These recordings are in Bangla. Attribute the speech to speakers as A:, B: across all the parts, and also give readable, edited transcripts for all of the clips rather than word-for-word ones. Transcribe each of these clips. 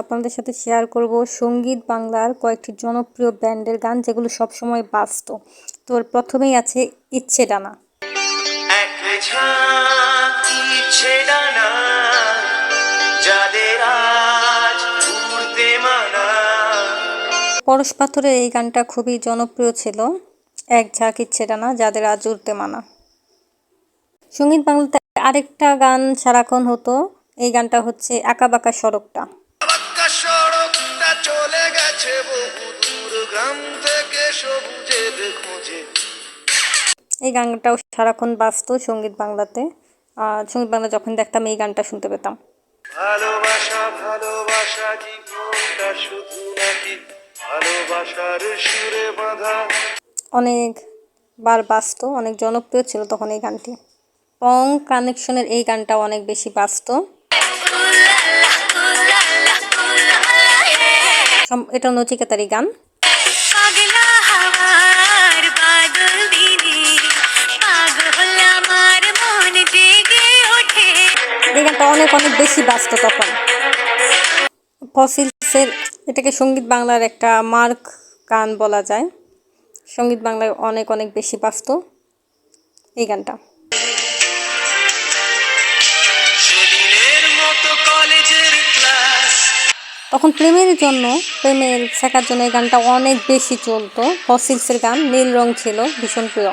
A: আপনাদের সাথে শেয়ার করব সঙ্গীত বাংলার কয়েকটি জনপ্রিয় ব্যান্ডের গান যেগুলো সবসময় বাজতো। তো প্রথমেই আছে ইচ্ছে ডানা। পরশ পাথরের এই গানটা খুবই জনপ্রিয় ছিল। এক ঝাঁক ইচ্ছে ডানা যাদের আজ উড়তে মানা। সঙ্গীত বাংলাতে আরেকটা গান সারাক্ষণ হতো, এই গানটা হচ্ছে আঁকা বাঁকা সড়কটা। চলে গেছে বহুদূর গ্রাম থেকে সবুজের খোঁজে। এই গানটাও সারাক্ষণ বাজতো সঙ্গীত বাংলাতে। সঙ্গীত বাংলা যখন দেখতাম এই গানটা শুনতে পেতাম। ভালোবাসা ভালোবাসা জীবনটা শুধু নাকি ভালোবাসার সুরে বাঁধা। অনেকবার বাজতো, অনেক জনপ্রিয় ছিল তখন এই গানটি। পং কানেকশনের এই গানটাও অনেক বেশি বাজতো। এটা নচিকেতারই গান। এই গানটা অনেক বেশি বাজতো তখন। ফসিলসের এটাকে সঙ্গীত বাংলার একটা মার্ক গান বলা যায়। সঙ্গীত বাংলায় অনেক বেশি বাজতো এই গানটা। তখন প্রেমের শেখার জন্য এই গানটা অনেক বেশি চলতো। ফসিলসের গান নীল রং ছিল ভীষণ প্রিয়।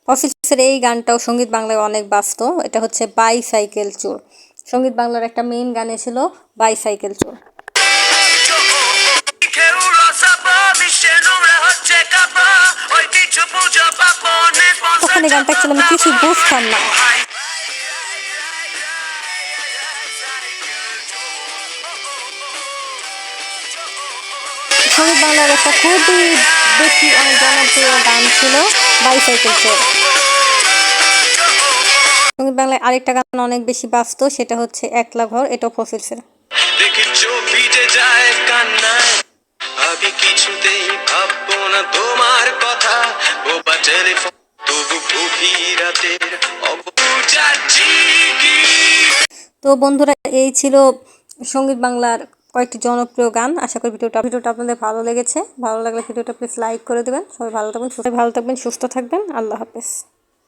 A: ফসিলসের এই গানটাও সঙ্গীত বাংলায় অনেক বাজতো। এটা হচ্ছে বাইসাইকেল চোর। সঙ্গীত বাংলার একটা মেইন গানে ছিল বাইসাইকেল চোর। তখন এই গানটা ছিল আমি কিছু বুঝতাম না। সঙ্গীত বাংলার একটা খুবই বেশি অনেক জনপ্রিয় গান ছিল বাইসাইকেল চোর। সঙ্গীত বাংলায় আরেকটা গান অনেক বেশি বাজতো, সেটা হচ্ছে একলা ঘর। এটাও ফসিলসের। তো বন্ধুরা, এই ছিল সঙ্গীত বাংলার কয়েকটি জনপ্রিয় গান। আশা করি ভিডিওটা আপনাদের ভালো লেগেছে। ভালো লাগলে ভিডিওটা প্লিজ লাইক করে দেবেন। সবাই ভালো থাকবেন, সুস্থ থাকবেন। আল্লাহ হাফেজ।